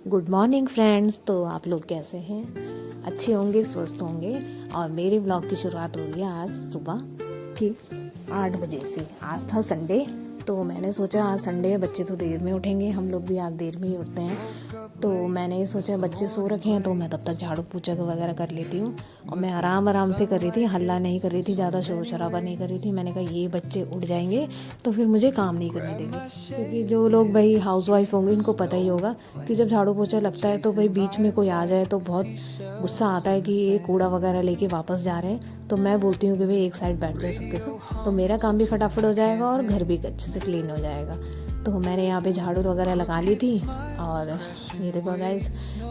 Good morning friends. तो आप लोग कैसे हैं? अच्छे होंगे, स्वस्थ होंगे। और मेरे ब्लॉग की शुरुआत हो रही है आज सुबह के 8 बजे से। आज था संडे, तो मैंने सोचा आज संडे है, बच्चे तो देर में उठेंगे, हम लोग भी आज देर में ही उठते हैं। तो मैंने सोचा बच्चे सो रखे हैं तो मैं तब तक झाड़ू पोछा वगैरह कर लेती हूँ। और मैं आराम से कर रही थी, हल्ला नहीं कर रही थी, ज़्यादा शोर शराबा नहीं कर रही थी। मैंने कहा ये बच्चे उठ जाएंगे तो फिर मुझे काम नहीं करने देंगे, क्योंकि जो लोग भाई हाउसवाइफ होंगे इनको पता ही होगा कि जब झाड़ू पोछा लगता है तो भाई बीच में कोई आ जाए तो बहुत गुस्सा आता है कि ये कूड़ा वगैरह लेके वापस जा रहे हैं। तो मैं बोलती हूँ कि भाई एक साइड बैठ जाओ सबके सब, तो मेरा काम भी फटाफट हो जाएगा और घर भी अच्छे से क्लीन हो जाएगा। तो मैंने यहाँ पे झाड़ू वगैरह लगा ली थी। और ये देखो गाइस,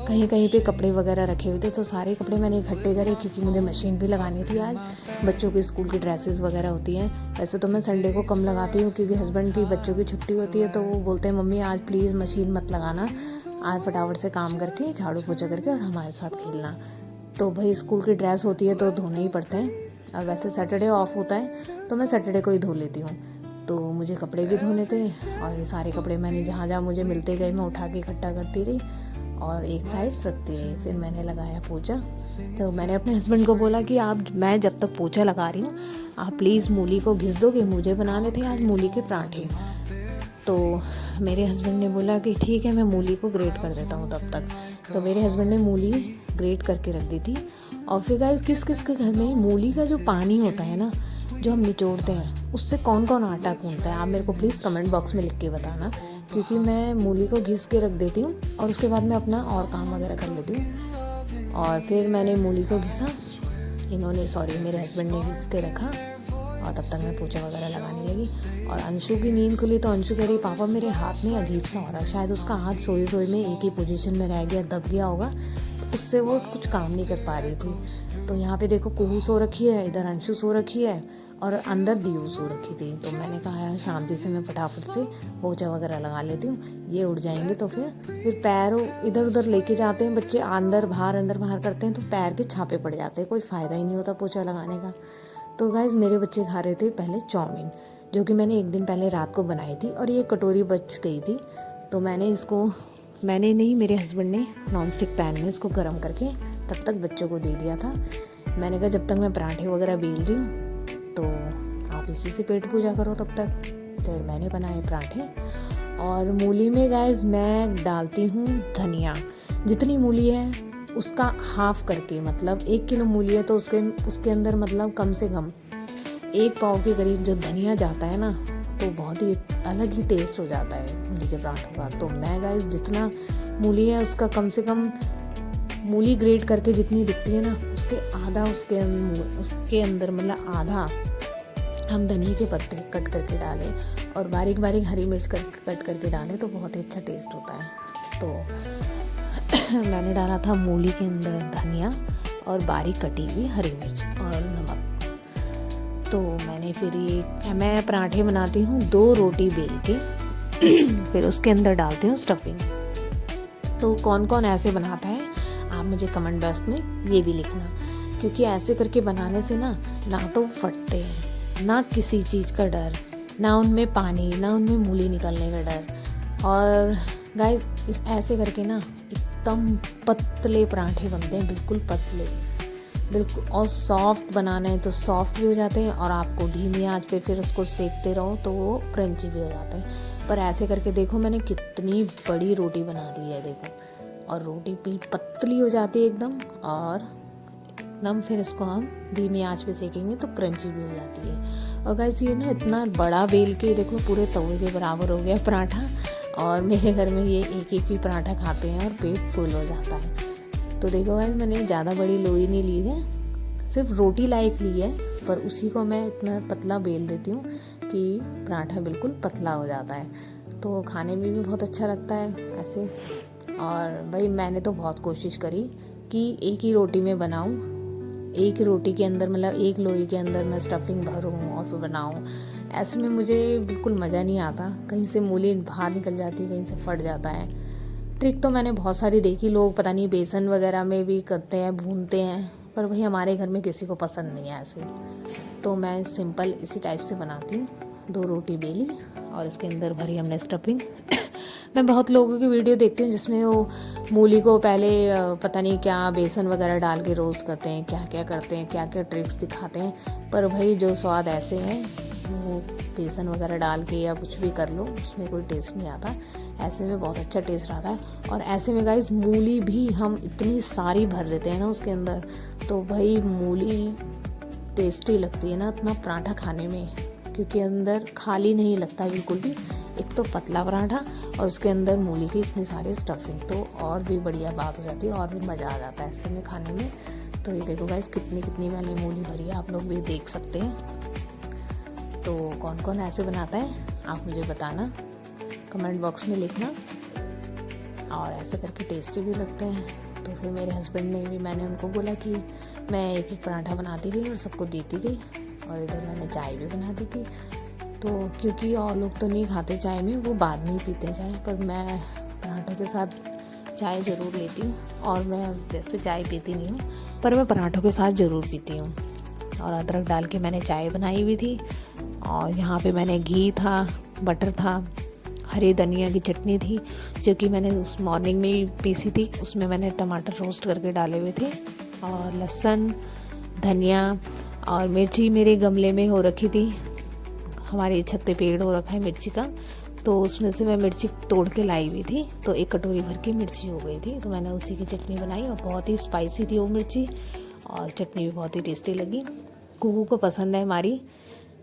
कहीं कहीं पे कपड़े वगैरह रखे हुए थे, तो सारे कपड़े मैंने इकट्ठे करे क्योंकि मुझे मशीन भी लगानी थी। आज बच्चों की स्कूल की ड्रेसेस वगैरह होती हैं। वैसे तो मैं संडे को कम लगाती हूँ क्योंकि हस्बैंड की बच्चों की छुट्टी होती है, तो वो बोलते हैं मम्मी आज प्लीज़ मशीन मत लगाना, आज फटाफट से काम करके झाड़ू पोछा करके और हमारे साथ खेलना। तो भाई स्कूल की ड्रेस होती है तो धोने ही पड़ते हैं। और वैसे सैटरडे ऑफ होता है तो मैं सैटरडे को ही धो लेती हूँ। तो मुझे कपड़े भी धोने थे और ये सारे कपड़े मैंने जहाँ जहाँ मुझे मिलते गए मैं उठा के इकट्ठा करती रही और एक साइड रखती रही। फिर मैंने लगाया पोछा। तो मैंने अपने हस्बैंड को बोला कि मैं जब तक पोछा लगा रही हूँ आप प्लीज़ मूली को घिस दो, कि मुझे बनाने थे आज मूली के पराठे। तो मेरे हस्बैंड ने बोला कि ठीक है मैं मूली को ग्रेट कर देता हूँ तब तक। तो मेरे हस्बैंड ने मूली ग्रेट करके रख दी थी। और फिर गाइस किस किस के घर में मूली का जो पानी होता है ना, जो हम निचोड़ते हैं, उससे कौन कौन आटा गूंथता है, आप मेरे को प्लीज़ कमेंट बॉक्स में लिख के बताना। क्योंकि मैं मूली को घिस के रख देती हूँ और उसके बाद मैं अपना और काम वगैरह कर लेती हूँ। और फिर मैंने मूली को घिसा, मेरे हस्बैंड ने घिस के रखा और तब तक मैं पोछा वगैरह लगाने लगी। और अंशु की नींद खुली तो अंशु कह रही पापा मेरे हाथ में अजीब सा हो रहा है, शायद उसका हाथ सोए सोए में एक ही पोजीशन में रह गया, दब गया होगा, तो उससे वो कुछ काम नहीं कर पा रही थी। तो यहाँ पे देखो कुहू सो रखी है, इधर अंशु सो रखी है और अंदर दीऊ सो रखी थी। तो मैंने कहा यार शांति से मैं फटाफट से पोछा वगैरह लगा लेती हूँ, ये उठ जाएंगे तो फिर पैर इधर उधर लेके जाते हैं बच्चे, अंदर बाहर करते हैं तो पैर के छापे पड़ जाते हैं, कोई फ़ायदा ही नहीं होता पोछा लगाने का। तो गाइज़ मेरे बच्चे खा रहे थे पहले चाउमीन, जो कि मैंने एक दिन पहले रात को बनाई थी और ये कटोरी बच गई थी। तो मैंने नहीं, मेरे हस्बैंड ने नॉन स्टिक पैन में इसको गर्म करके तब तक बच्चों को दे दिया था। मैंने कहा जब तक मैं पराठे वगैरह बेल रही हूँ तो आप इसी से पेट पूजा करो तब तक। फिर मैंने बनाए पराठे। और मूली में गाइज़ मैं डालती हूँ धनिया, जितनी मूली है उसका हाफ करके, मतलब 1 किलो मूली है तो उसके अंदर मतलब कम से कम 1 पाव के करीब जो धनिया जाता है ना, तो बहुत ही अलग ही टेस्ट हो जाता है मूली के पराठों का। तो मैं गाइस जितना मूली है उसका कम से कम, मूली ग्रेट करके जितनी दिखती है ना उसके आधा उसके अंदर मतलब आधा हम धनिया के पत्ते कट करके डालें और बारीक बारीक हरी मिर्च कट करके डालें तो बहुत ही अच्छा टेस्ट होता है। तो मैंने डाला था मूली के अंदर धनिया और बारीक कटी हुई हरी मिर्च और नमक। तो मैं पराठे बनाती हूँ 2 रोटी बेल के फिर उसके अंदर डालती हूँ स्टफिंग। तो कौन कौन ऐसे बनाता है आप मुझे कमेंट बॉक्स में ये भी लिखना, क्योंकि ऐसे करके बनाने से ना तो फटते हैं, ना किसी चीज़ का डर, ना उनमें पानी, ना उनमें मूली निकलने का डर। और गाइस ऐसे करके ना एकदम पतले पराठे बनते हैं, बिल्कुल पतले, बिल्कुल। और सॉफ्ट बनाना है तो सॉफ्ट भी हो जाते हैं और आपको धीमी आंच पे फिर उसको सेकते रहो तो वो क्रंची भी हो जाते हैं। पर ऐसे करके देखो मैंने कितनी बड़ी रोटी बना दी है देखो, और रोटी भी पतली हो जाती है एकदम, और एकदम फिर इसको हम धीमी आंच पे सेकेंगे तो क्रंची भी हो जाती है। और गाइस ये ना इतना बड़ा बेल के देखो पूरे तवे के बराबर हो गया पराठा, और मेरे घर में ये एक ही पराठा खाते हैं और पेट फुल हो जाता है। तो देखो गाइस मैंने ज़्यादा बड़ी लोई नहीं ली है, सिर्फ रोटी लायक ली है, पर उसी को मैं इतना पतला बेल देती हूँ कि पराठा बिल्कुल पतला हो जाता है। तो खाने में भी बहुत अच्छा लगता है ऐसे। और भाई मैंने तो बहुत कोशिश करी कि एक ही रोटी में बनाऊँ, एक रोटी के अंदर मतलब एक लोई के अंदर मैं स्टफिंग भरूँ और फिर बनाऊँ। ऐसे में मुझे बिल्कुल मज़ा नहीं आता, कहीं से मूली बाहर निकल जाती है, कहीं से फट जाता है। ट्रिक तो मैंने बहुत सारी देखी, लोग पता नहीं बेसन वगैरह में भी करते हैं, भूनते हैं, पर भाई हमारे घर में किसी को पसंद नहीं है ऐसे। तो मैं सिंपल इसी टाइप से बनाती हूँ। 2 रोटी बेली और इसके अंदर भरी हमने स्टफिंग मैं बहुत लोगों की वीडियो देखती हूँ जिसमें वो मूली को पहले पता नहीं क्या बेसन वगैरह डाल के रोस्ट करते हैं, क्या क्या करते हैं, क्या क्या ट्रिक्स दिखाते हैं। पर भाई जो स्वाद ऐसे है, वो बेसन वगैरह डाल के या कुछ भी कर लो उसमें कोई टेस्ट नहीं आता। ऐसे में बहुत अच्छा टेस्ट आता है। और ऐसे में गाइस मूली भी हम इतनी सारी भर देते हैं ना उसके अंदर, तो भाई मूली टेस्टी लगती है ना इतना पराठा खाने में, क्योंकि अंदर खाली नहीं लगता बिल्कुल भी। एक तो पतला पराठा और उसके अंदर मूली की इतनी सारी स्टफिंग, तो और भी बढ़िया बात हो जाती है और भी मज़ा आ जाता है ऐसे में खाने में। तो ये देखो गाइस कितनी कितनी मैंने मूली भरी है, आप लोग भी देख सकते हैं। तो कौन कौन ऐसे बनाता है आप मुझे बताना, कमेंट बॉक्स में लिखना। और ऐसे करके टेस्टी भी लगते हैं। तो फिर मेरे हस्बैंड ने भी, मैंने उनको बोला कि मैं एक एक पराठा बनाती गई और सबको देती गई, और इधर मैंने चाय भी बना दी थी। तो क्योंकि और लोग तो नहीं खाते चाय में, वो बाद में ही पीते हैं चाय, पर मैं पराठों के साथ चाय ज़रूर लेती हूँ। और मैं वैसे चाय पीती नहीं हूँ, पर मैं पराठों के साथ ज़रूर पीती हूँ। और अदरक डाल के मैंने चाय बनाई हुई थी। और यहाँ पे मैंने घी था, बटर था, हरी धनिया की चटनी थी जो कि मैंने उस मॉर्निंग में ही पीसी थी। उसमें मैंने टमाटर रोस्ट करके डाले हुए थे, और लहसुन, धनिया और मिर्ची मेरे गमले में हो रखी थी। हमारी छत पे पेड़ हो रखा है मिर्ची का, तो उसमें से मैं मिर्ची तोड़ के लाई हुई थी। तो एक कटोरी भर की मिर्ची हो गई थी, तो मैंने उसी की चटनी बनाई। और बहुत ही स्पाइसी थी वो मिर्ची, और चटनी भी बहुत ही टेस्टी लगी। कुकू को पसंद है,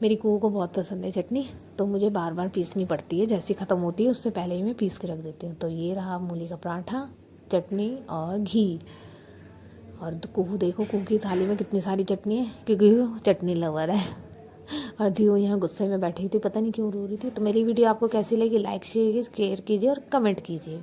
मेरी कुकू को बहुत पसंद है चटनी, तो मुझे बार बार पीसनी पड़ती है। जैसी ख़त्म होती है उससे पहले ही मैं पीस के रख देती हूँ। तो ये रहा मूली का पराठा, चटनी और घी। और कुकू देखो, कुकू की थाली में कितनी सारी चटनी है, क्योंकि वो चटनी लवर है। और धीऊ यहाँ गुस्से में बैठी थी, पता नहीं क्यों रो रही थी। तो मेरी वीडियो आपको कैसी लगी, लाइक शेयर कीजिए और कमेंट कीजिए।